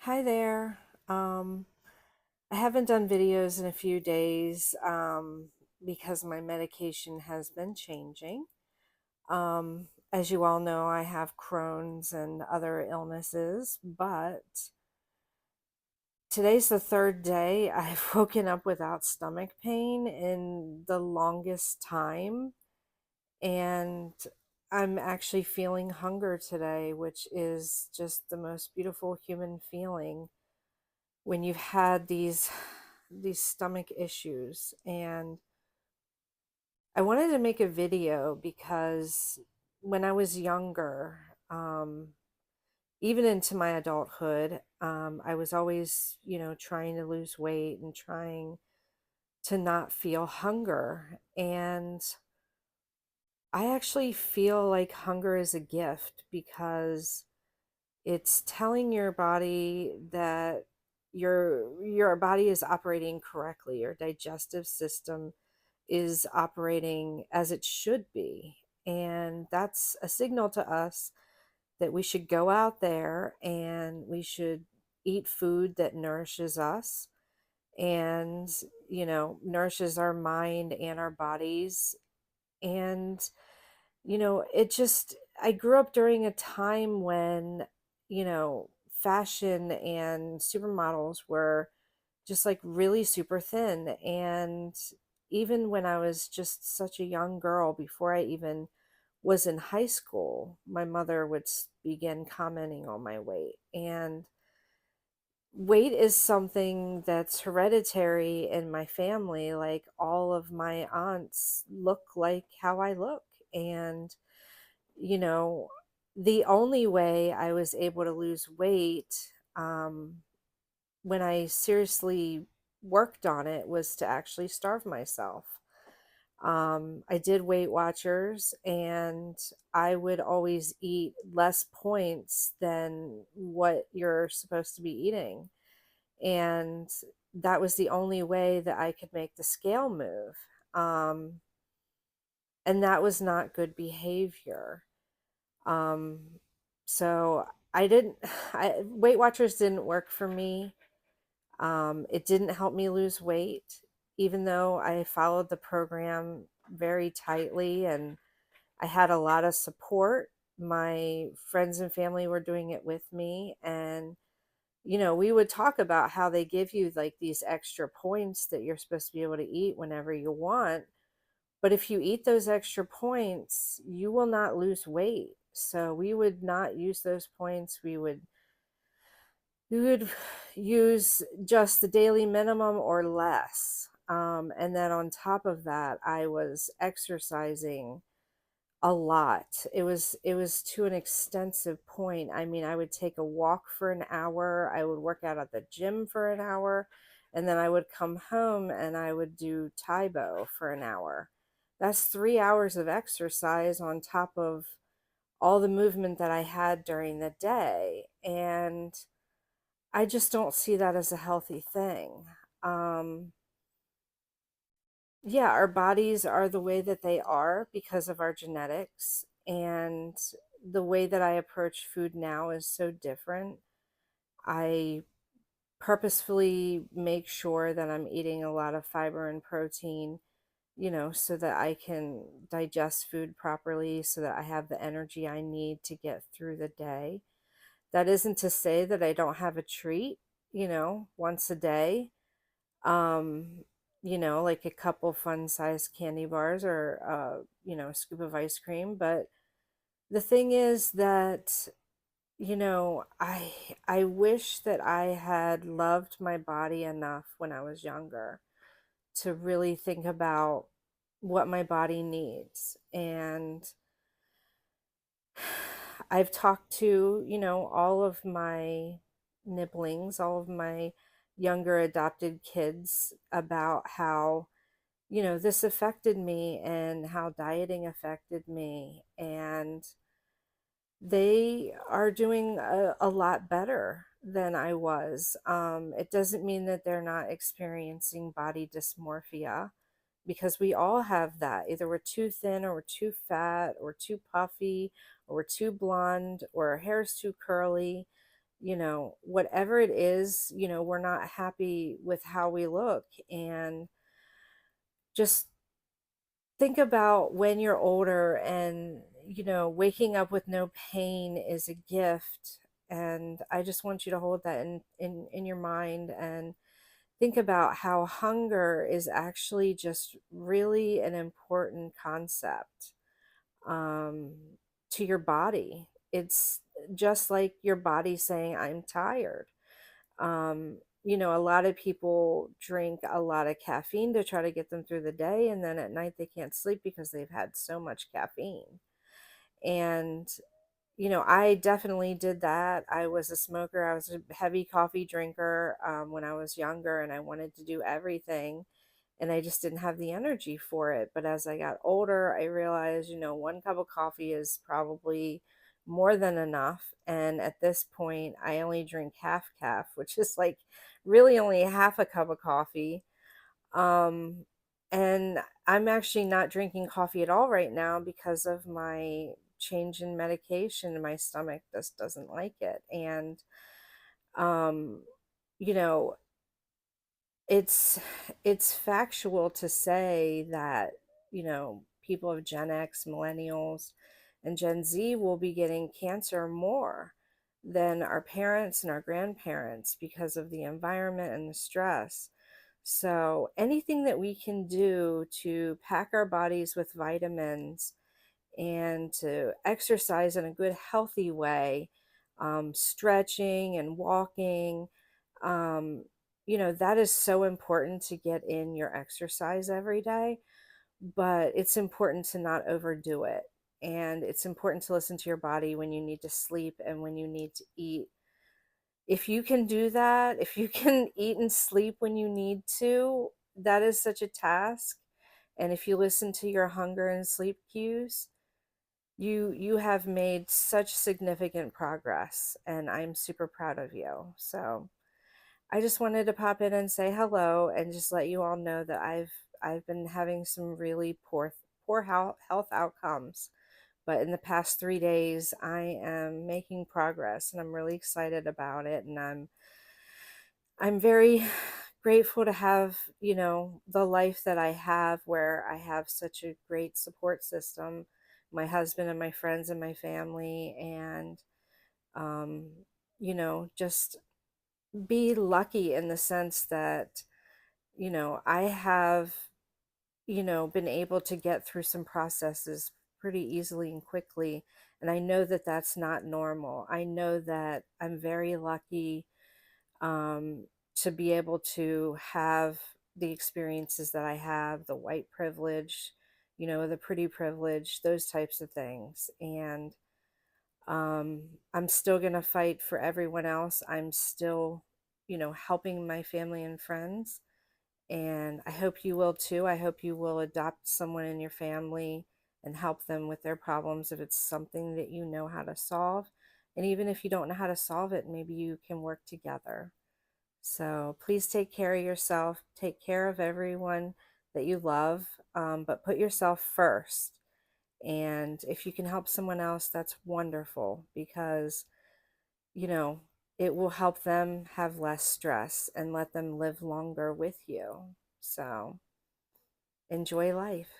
Hi there. Um, I haven't done videos in a few days because my medication has been changing. As you all know, I have Crohn's and other illnesses, but today's the third day I've woken up without stomach pain in the longest time, and I'm actually feeling hunger today, which is just the most beautiful human feeling when you've had these stomach issues. And I wanted to make a video because when I was younger, even into my adulthood, I was always, trying to lose weight and trying to not feel hunger. And I actually feel like hunger is a gift because it's telling your body that your body is operating correctly. Your digestive system is operating as it should be. And that's a signal to us that we should go out there and we should eat food that nourishes us and, nourishes our mind and our bodies. And, I grew up during a time when, fashion and supermodels were just like really super thin. And even when I was just such a young girl, before I even was in high school, my mother would begin commenting on my weight. And weight is something that's hereditary in my family. Like all of my aunts look like how I look. And, you know, the only way I was able to lose weight, when I seriously worked on it, was to actually starve myself. I did Weight Watchers, and I would always eat less points than what you're supposed to be eating. And that was the only way that I could make the scale move. Um, and that was not good behavior. Um, so I didn't, Weight Watchers didn't work for me. It didn't help me lose weight, even though I followed the program very tightly and I had a lot of support. My friends and family were doing it with me. And, we would talk about how they give you like these extra points that you're supposed to be able to eat whenever you want. But if you eat those extra points, you will not lose weight. So we would not use those points. We would use just the daily minimum or less. And then on top of that, I was exercising a lot. It was to an extensive point. I mean, I would take a walk for an hour, I would work out at the gym for an hour, and then I would come home and I would do Taibo for an hour. That's 3 hours of exercise on top of all the movement that I had during the day. And I just don't see that as a healthy thing. Um, yeah, our bodies are the way that they are because of our genetics. And the way that I approach food now is so different. I purposefully make sure that I'm eating a lot of fiber and protein, so that I can digest food properly, so that I have the energy I need to get through the day. That isn't to say that I don't have a treat, once a day. um like a couple fun sized candy bars or a scoop of ice cream. But the thing is that, I wish that I had loved my body enough when I was younger to really think about what my body needs. And I've talked to, all of my nibblings, all of my younger adopted kids, about how, this affected me and how dieting affected me. And they are doing a lot better than I was. It doesn't mean that they're not experiencing body dysmorphia, because we all have that. Either we're too thin, or we're too fat, or too puffy, or we're too blonde, or our hair's too curly. whatever it is, we're not happy with how we look. And just think about when you're older and, waking up with no pain is a gift. And I just want you to hold that in your mind and think about how hunger is actually just really an important concept, um, to your body. It's just like your body saying, I'm tired. A lot of people drink a lot of caffeine to try to get them through the day, and then at night they can't sleep because they've had so much caffeine. And I definitely did that. I was a smoker. I was a heavy coffee drinker, when I was younger, and I wanted to do everything, and I just didn't have the energy for it. But as I got older, I realized, one cup of coffee is probably more than enough. And at this point, I only drink half calf, which is like really only half a cup of coffee. Um, and I'm actually not drinking coffee at all right now because of my change in medication. My stomach just doesn't like it. And, um, you know, it's factual to say that, people of Gen X, millennials, and Gen Z will be getting cancer more than our parents and our grandparents because of the environment and the stress. So anything that we can do to pack our bodies with vitamins and to exercise in a good, healthy way, stretching and walking, um, that is so important to get in your exercise every day. But it's important to not overdo it. And it's important to listen to your body when you need to sleep and when you need to eat. If you can do that, if you can eat and sleep when you need to, that is such a task. And if you listen to your hunger and sleep cues, you have made such significant progress, and I'm super proud of you. So I just wanted to pop in and say hello and just let you all know that I've been having some really poor health outcomes, but in the past 3 days I am making progress, and I'm really excited about it. And I'm very grateful to have, the life that I have, where I have such a great support system, my husband and my friends and my family. And, um, just be lucky in the sense that, I have, been able to get through some processes pretty easily and quickly. And I know that that's not normal. I know that I'm very lucky, um, to be able to have the experiences that I have, the white privilege, the pretty privilege, those types of things. And, I'm still going to fight for everyone else. I'm still, helping my family and friends. And I hope you will too. I hope you will adopt someone in your family and help them with their problems if it's something that you know how to solve. And even if you don't know how to solve it, maybe you can work together. So please take care of yourself, take care of everyone that you love, but put yourself first. And if you can help someone else, that's wonderful, because, you know, it will help them have less stress and let them live longer with you. So enjoy life.